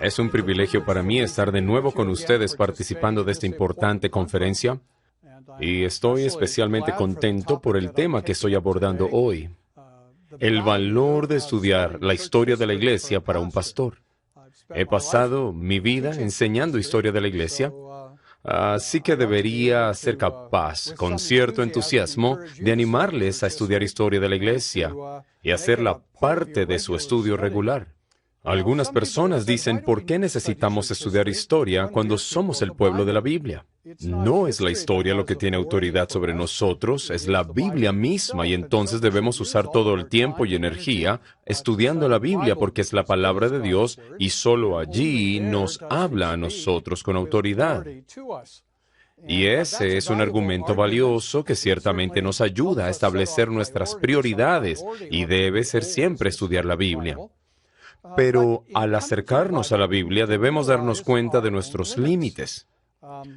Es un privilegio para mí estar de nuevo con ustedes participando de esta importante conferencia y estoy especialmente contento por el tema que estoy abordando hoy, el valor de estudiar la historia de la Iglesia para un pastor. He pasado mi vida enseñando historia de la Iglesia, así que debería ser capaz, con cierto entusiasmo, de animarles a estudiar historia de la Iglesia y hacerla parte de su estudio regular. Algunas personas dicen, ¿por qué necesitamos estudiar historia cuando somos el pueblo de la Biblia? No es la historia lo que tiene autoridad sobre nosotros, es la Biblia misma, y entonces debemos usar todo el tiempo y energía estudiando la Biblia porque es la palabra de Dios y solo allí nos habla a nosotros con autoridad. Y ese es un argumento valioso que ciertamente nos ayuda a establecer nuestras prioridades y debe ser siempre estudiar la Biblia. Pero al acercarnos a la Biblia debemos darnos cuenta de nuestros límites.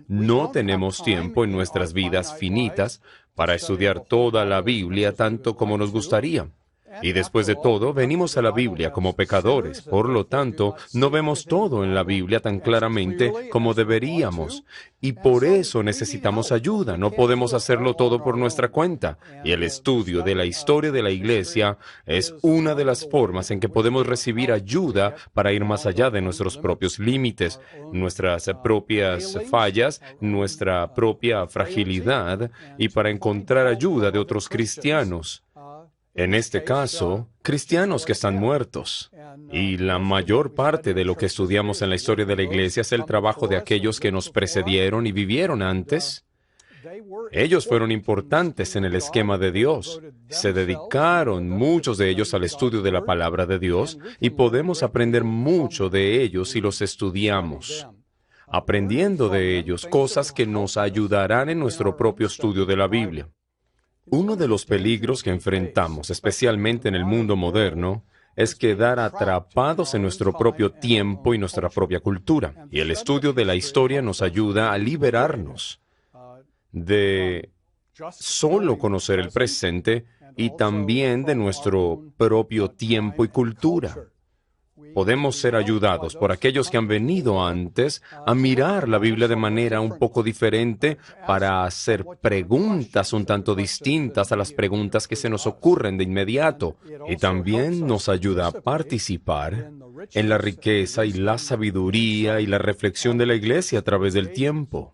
No tenemos tiempo en nuestras vidas finitas para estudiar toda la Biblia tanto como nos gustaría. Y después de todo, venimos a la Biblia como pecadores. Por lo tanto, no vemos todo en la Biblia tan claramente como deberíamos. Y por eso necesitamos ayuda. No podemos hacerlo todo por nuestra cuenta. Y el estudio de la historia de la Iglesia es una de las formas en que podemos recibir ayuda para ir más allá de nuestros propios límites, nuestras propias fallas, nuestra propia fragilidad, y para encontrar ayuda de otros cristianos. En este caso, cristianos que están muertos. Y la mayor parte de lo que estudiamos en la historia de la Iglesia es el trabajo de aquellos que nos precedieron y vivieron antes. Ellos fueron importantes en el esquema de Dios. Se dedicaron muchos de ellos al estudio de la palabra de Dios y podemos aprender mucho de ellos si los estudiamos, aprendiendo de ellos cosas que nos ayudarán en nuestro propio estudio de la Biblia. Uno de los peligros que enfrentamos, especialmente en el mundo moderno, es quedar atrapados en nuestro propio tiempo y nuestra propia cultura. Y el estudio de la historia nos ayuda a liberarnos de solo conocer el presente y también de nuestro propio tiempo y cultura. Podemos ser ayudados por aquellos que han venido antes a mirar la Biblia de manera un poco diferente para hacer preguntas un tanto distintas a las preguntas que se nos ocurren de inmediato. Y también nos ayuda a participar en la riqueza y la sabiduría y la reflexión de la Iglesia a través del tiempo.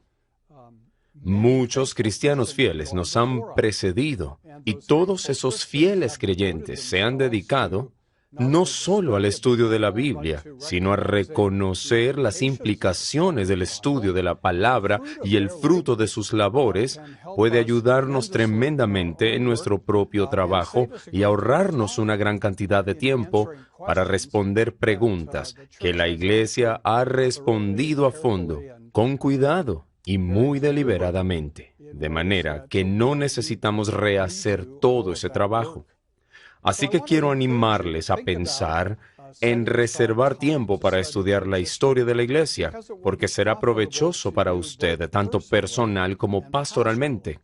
Muchos cristianos fieles nos han precedido y todos esos fieles creyentes se han dedicado no solo al estudio de la Biblia, sino a reconocer las implicaciones del estudio de la palabra, y el fruto de sus labores puede ayudarnos tremendamente en nuestro propio trabajo y ahorrarnos una gran cantidad de tiempo para responder preguntas que la Iglesia ha respondido a fondo, con cuidado y muy deliberadamente, de manera que no necesitamos rehacer todo ese trabajo. Así que quiero animarles a pensar en reservar tiempo para estudiar la historia de la Iglesia, porque será provechoso para usted, tanto personal como pastoralmente.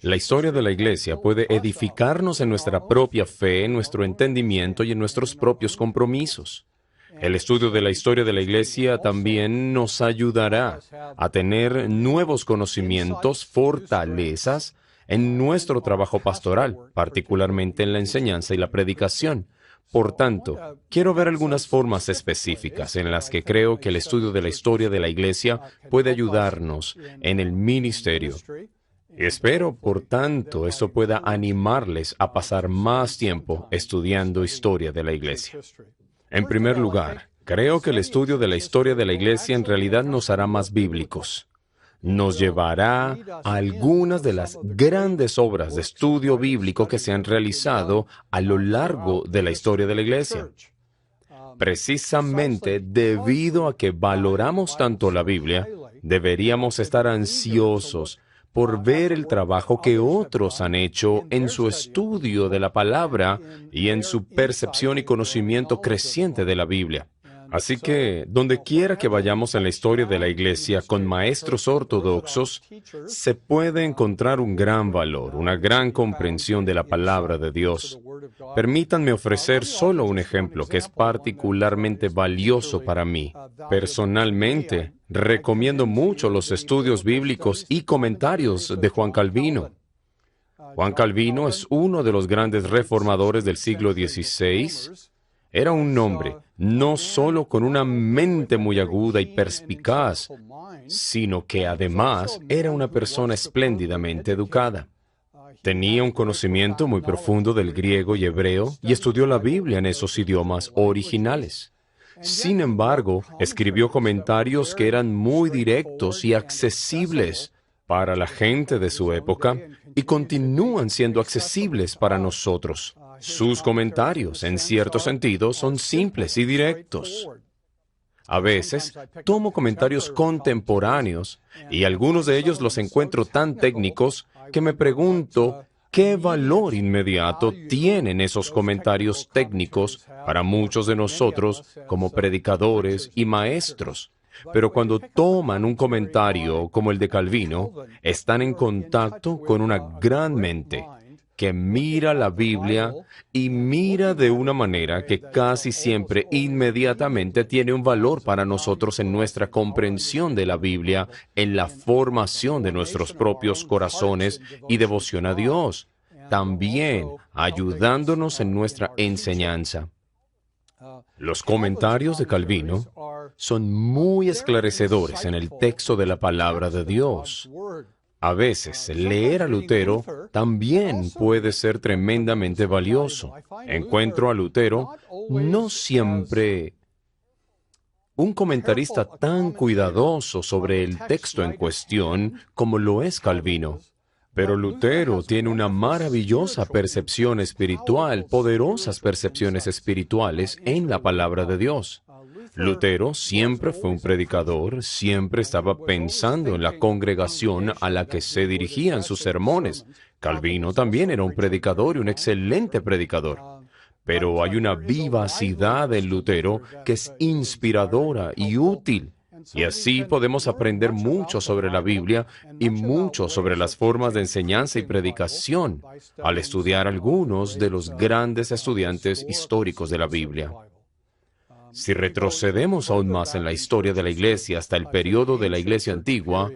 La historia de la Iglesia puede edificarnos en nuestra propia fe, en nuestro entendimiento y en nuestros propios compromisos. El estudio de la historia de la Iglesia también nos ayudará a tener nuevos conocimientos, fortalezas, en nuestro trabajo pastoral, particularmente en la enseñanza y la predicación. Por tanto, quiero ver algunas formas específicas en las que creo que el estudio de la historia de la Iglesia puede ayudarnos en el ministerio. Espero, por tanto, esto pueda animarles a pasar más tiempo estudiando historia de la Iglesia. En primer lugar, creo que el estudio de la historia de la Iglesia en realidad nos hará más bíblicos. Nos llevará a algunas de las grandes obras de estudio bíblico que se han realizado a lo largo de la historia de la Iglesia. Precisamente debido a que valoramos tanto la Biblia, deberíamos estar ansiosos por ver el trabajo que otros han hecho en su estudio de la palabra y en su percepción y conocimiento creciente de la Biblia. Así que, donde quiera que vayamos en la historia de la Iglesia con maestros ortodoxos, se puede encontrar un gran valor, una gran comprensión de la palabra de Dios. Permítanme ofrecer solo un ejemplo que es particularmente valioso para mí. Personalmente, recomiendo mucho los estudios bíblicos y comentarios de Juan Calvino. Juan Calvino es uno de los grandes reformadores del siglo XVI. Era un hombre no solo con una mente muy aguda y perspicaz, sino que además era una persona espléndidamente educada. Tenía un conocimiento muy profundo del griego y hebreo y estudió la Biblia en esos idiomas originales. Sin embargo, escribió comentarios que eran muy directos y accesibles para la gente de su época y continúan siendo accesibles para nosotros. Sus comentarios, en cierto sentido, son simples y directos. A veces, tomo comentarios contemporáneos y algunos de ellos los encuentro tan técnicos que me pregunto qué valor inmediato tienen esos comentarios técnicos para muchos de nosotros como predicadores y maestros. Pero cuando toman un comentario como el de Calvino, están en contacto con una gran mente que mira la Biblia y mira de una manera que casi siempre inmediatamente tiene un valor para nosotros en nuestra comprensión de la Biblia, en la formación de nuestros propios corazones y devoción a Dios, también ayudándonos en nuestra enseñanza. Los comentarios de Calvino son muy esclarecedores en el texto de la palabra de Dios. A veces, leer a Lutero también puede ser tremendamente valioso. Encuentro a Lutero no siempre un comentarista tan cuidadoso sobre el texto en cuestión como lo es Calvino. Pero Lutero tiene una maravillosa percepción espiritual, poderosas percepciones espirituales en la palabra de Dios. Lutero siempre fue un predicador, siempre estaba pensando en la congregación a la que se dirigían sus sermones. Calvino también era un predicador y un excelente predicador. Pero hay una vivacidad en Lutero que es inspiradora y útil. Y así podemos aprender mucho sobre la Biblia y mucho sobre las formas de enseñanza y predicación al estudiar algunos de los grandes estudiantes históricos de la Biblia. Si retrocedemos aún más en la historia de la Iglesia hasta el periodo de la Iglesia antigua,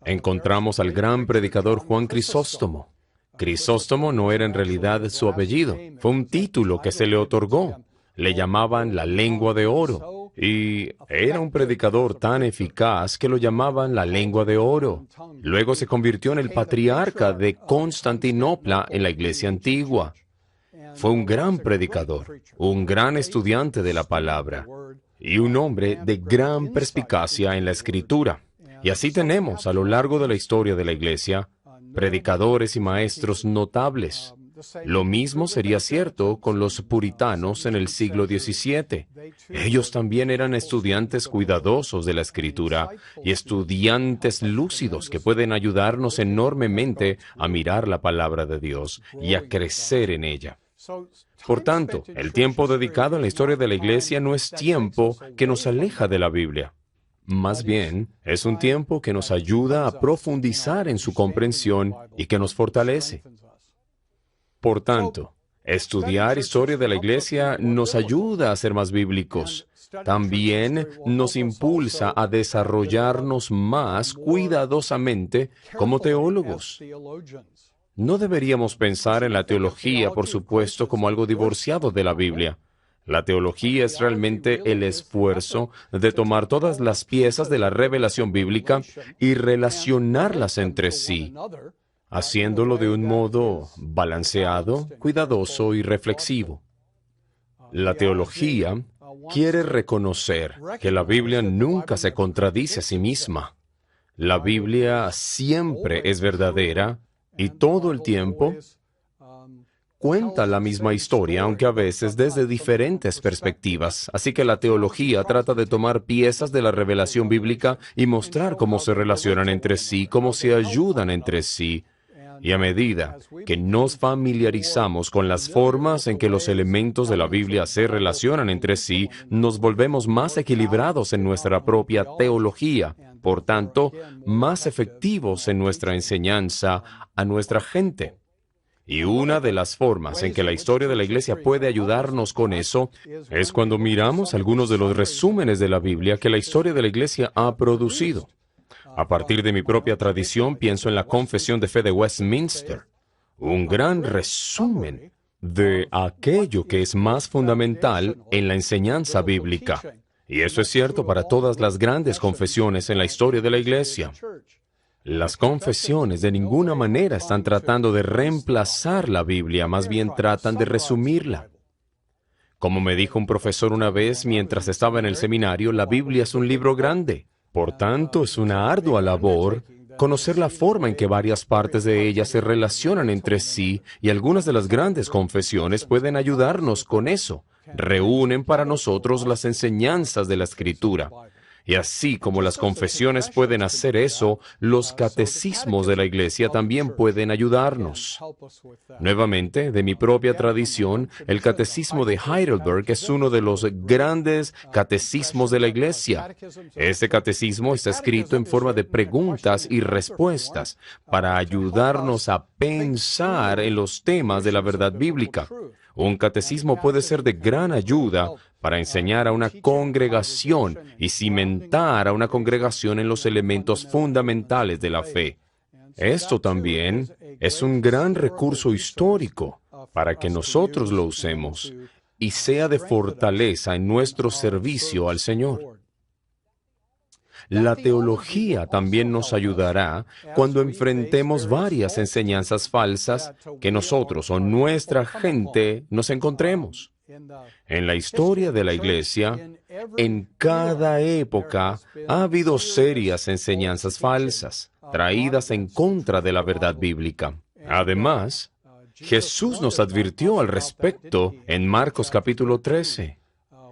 encontramos al gran predicador Juan Crisóstomo. Crisóstomo no era en realidad su apellido, fue un título que se le otorgó. Le llamaban la lengua de oro, y era un predicador tan eficaz que lo llamaban la lengua de oro. Luego se convirtió en el patriarca de Constantinopla en la Iglesia antigua. Fue un gran predicador, un gran estudiante de la palabra, y un hombre de gran perspicacia en la Escritura. Y así tenemos, a lo largo de la historia de la Iglesia, predicadores y maestros notables. Lo mismo sería cierto con los puritanos en el siglo XVII. Ellos también eran estudiantes cuidadosos de la Escritura y estudiantes lúcidos que pueden ayudarnos enormemente a mirar la palabra de Dios y a crecer en ella. Por tanto, el tiempo dedicado en la historia de la Iglesia no es tiempo que nos aleja de la Biblia. Más bien, es un tiempo que nos ayuda a profundizar en su comprensión y que nos fortalece. Por tanto, estudiar historia de la Iglesia nos ayuda a ser más bíblicos. También nos impulsa a desarrollarnos más cuidadosamente como teólogos. No deberíamos pensar en la teología, por supuesto, como algo divorciado de la Biblia. La teología es realmente el esfuerzo de tomar todas las piezas de la revelación bíblica y relacionarlas entre sí, haciéndolo de un modo balanceado, cuidadoso y reflexivo. La teología quiere reconocer que la Biblia nunca se contradice a sí misma. La Biblia siempre es verdadera y todo el tiempo cuenta la misma historia, aunque a veces desde diferentes perspectivas. Así que la teología trata de tomar piezas de la revelación bíblica y mostrar cómo se relacionan entre sí, cómo se ayudan entre sí. Y a medida que nos familiarizamos con las formas en que los elementos de la Biblia se relacionan entre sí, nos volvemos más equilibrados en nuestra propia teología, por tanto, más efectivos en nuestra enseñanza a nuestra gente. Y una de las formas en que la historia de la Iglesia puede ayudarnos con eso es cuando miramos algunos de los resúmenes de la Biblia que la historia de la Iglesia ha producido. A partir de mi propia tradición, pienso en la Confesión de Fe de Westminster, un gran resumen de aquello que es más fundamental en la enseñanza bíblica. Y eso es cierto para todas las grandes confesiones en la historia de la Iglesia. Las confesiones de ninguna manera están tratando de reemplazar la Biblia, más bien tratan de resumirla. Como me dijo un profesor una vez mientras estaba en el seminario, la Biblia es un libro grande. Por tanto, es una ardua labor conocer la forma en que varias partes de ella se relacionan entre sí, y algunas de las grandes confesiones pueden ayudarnos con eso. Reúnen para nosotros las enseñanzas de la Escritura. Y así como las confesiones pueden hacer eso, los catecismos de la Iglesia también pueden ayudarnos. Nuevamente, de mi propia tradición, el Catecismo de Heidelberg es uno de los grandes catecismos de la Iglesia. Este catecismo está escrito en forma de preguntas y respuestas para ayudarnos a pensar en los temas de la verdad bíblica. Un catecismo puede ser de gran ayuda para enseñar a una congregación y cimentar a una congregación en los elementos fundamentales de la fe. Esto también es un gran recurso histórico para que nosotros lo usemos y sea de fortaleza en nuestro servicio al Señor. La teología también nos ayudará cuando enfrentemos varias enseñanzas falsas que nosotros o nuestra gente nos encontremos. En la historia de la Iglesia, en cada época ha habido serias enseñanzas falsas, traídas en contra de la verdad bíblica. Además, Jesús nos advirtió al respecto en Marcos capítulo 13,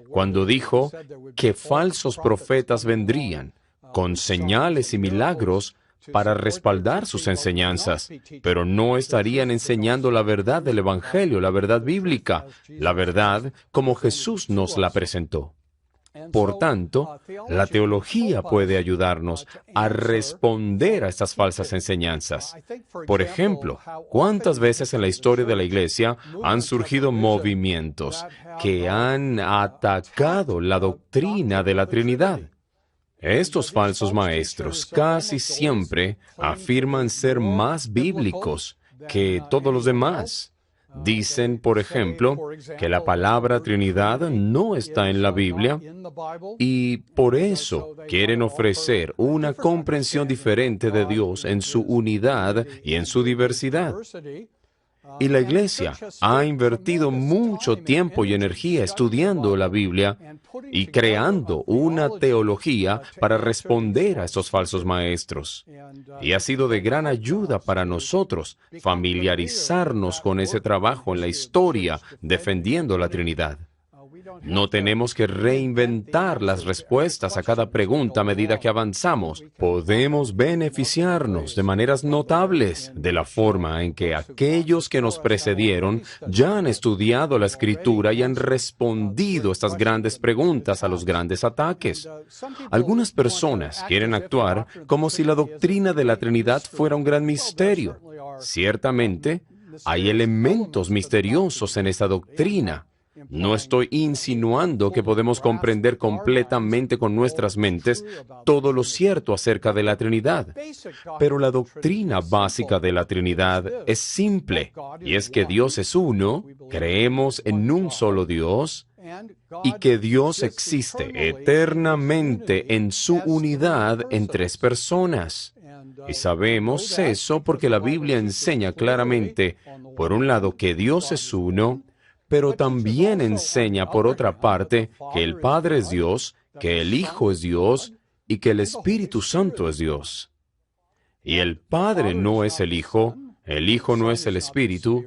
cuando dijo que falsos profetas vendrían con señales y milagros para respaldar sus enseñanzas, pero no estarían enseñando la verdad del Evangelio, la verdad bíblica, la verdad como Jesús nos la presentó. Por tanto, la teología puede ayudarnos a responder a estas falsas enseñanzas. Por ejemplo, ¿cuántas veces en la historia de la Iglesia han surgido movimientos que han atacado la doctrina de la Trinidad? Estos falsos maestros casi siempre afirman ser más bíblicos que todos los demás. Dicen, por ejemplo, que la palabra Trinidad no está en la Biblia y por eso quieren ofrecer una comprensión diferente de Dios en su unidad y en su diversidad. Y la Iglesia ha invertido mucho tiempo y energía estudiando la Biblia y creando una teología para responder a estos falsos maestros. Y ha sido de gran ayuda para nosotros familiarizarnos con ese trabajo en la historia defendiendo la Trinidad. No tenemos que reinventar las respuestas a cada pregunta a medida que avanzamos. Podemos beneficiarnos de maneras notables de la forma en que aquellos que nos precedieron ya han estudiado la Escritura y han respondido estas grandes preguntas a los grandes ataques. Algunas personas quieren actuar como si la doctrina de la Trinidad fuera un gran misterio. Ciertamente, hay elementos misteriosos en esta doctrina. No estoy insinuando que podemos comprender completamente con nuestras mentes todo lo cierto acerca de la Trinidad, pero la doctrina básica de la Trinidad es simple, y es que Dios es uno, creemos en un solo Dios, y que Dios existe eternamente en su unidad en tres personas. Y sabemos eso porque la Biblia enseña claramente, por un lado, que Dios es uno, pero también enseña, por otra parte, que el Padre es Dios, que el Hijo es Dios y que el Espíritu Santo es Dios. Y el Padre no es el Hijo no es el Espíritu.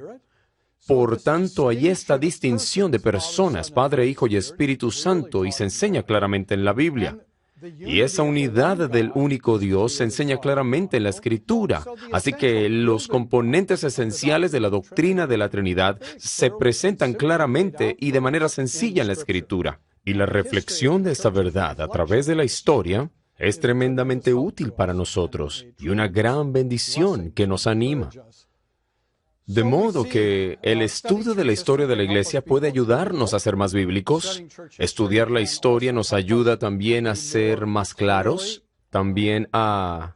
Por tanto, hay esta distinción de personas, Padre, Hijo y Espíritu Santo, y se enseña claramente en la Biblia. Y esa unidad del único Dios se enseña claramente en la Escritura. Así que los componentes esenciales de la doctrina de la Trinidad se presentan claramente y de manera sencilla en la Escritura. Y la reflexión de esta verdad a través de la historia es tremendamente útil para nosotros y una gran bendición que nos anima. De modo que el estudio de la historia de la Iglesia puede ayudarnos a ser más bíblicos. Estudiar la historia nos ayuda también a ser más claros, también a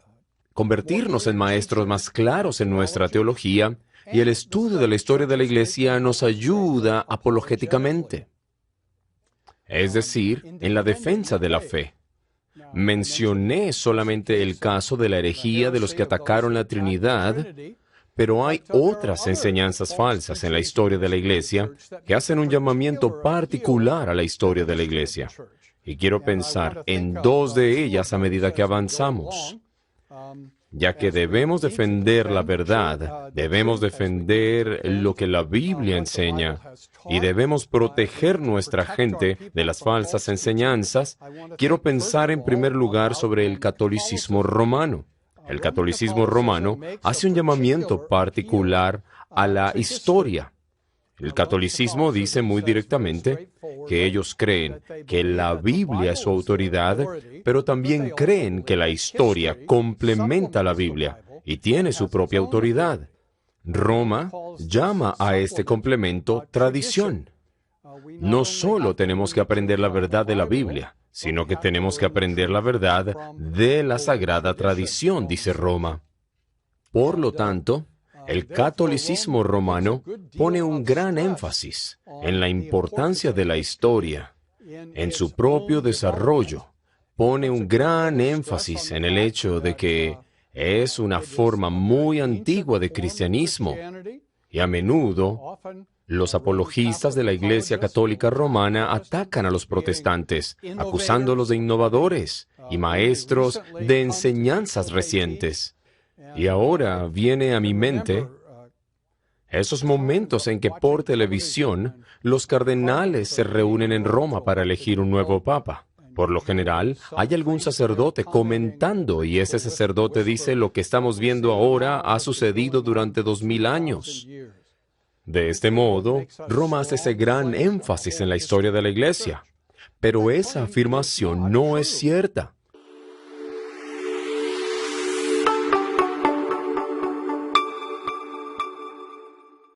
convertirnos en maestros más claros en nuestra teología, y el estudio de la historia de la Iglesia nos ayuda apologéticamente, es decir, en la defensa de la fe. Mencioné solamente el caso de la herejía de los que atacaron la Trinidad, pero hay otras enseñanzas falsas en la historia de la Iglesia que hacen un llamamiento particular a la historia de la Iglesia. Y quiero pensar en dos de ellas a medida que avanzamos, ya que debemos defender la verdad, debemos defender lo que la Biblia enseña, y debemos proteger nuestra gente de las falsas enseñanzas. Quiero pensar en primer lugar sobre el catolicismo romano. El catolicismo romano hace un llamamiento particular a la historia. El catolicismo dice muy directamente que ellos creen que la Biblia es su autoridad, pero también creen que la historia complementa la Biblia y tiene su propia autoridad. Roma llama a este complemento tradición. No solo tenemos que aprender la verdad de la Biblia, sino que tenemos que aprender la verdad de la sagrada tradición, dice Roma. Por lo tanto, el catolicismo romano pone un gran énfasis en la importancia de la historia, en su propio desarrollo. Pone un gran énfasis en el hecho de que es una forma muy antigua de cristianismo, y a menudo los apologistas de la Iglesia Católica Romana atacan a los protestantes, acusándolos de innovadores y maestros de enseñanzas recientes. Y ahora viene a mi mente esos momentos en que por televisión los cardenales se reúnen en Roma para elegir un nuevo papa. Por lo general, hay algún sacerdote comentando y ese sacerdote dice: lo que estamos viendo ahora ha sucedido durante 2000 años. De este modo, Roma hace ese gran énfasis en la historia de la Iglesia. Pero esa afirmación no es cierta.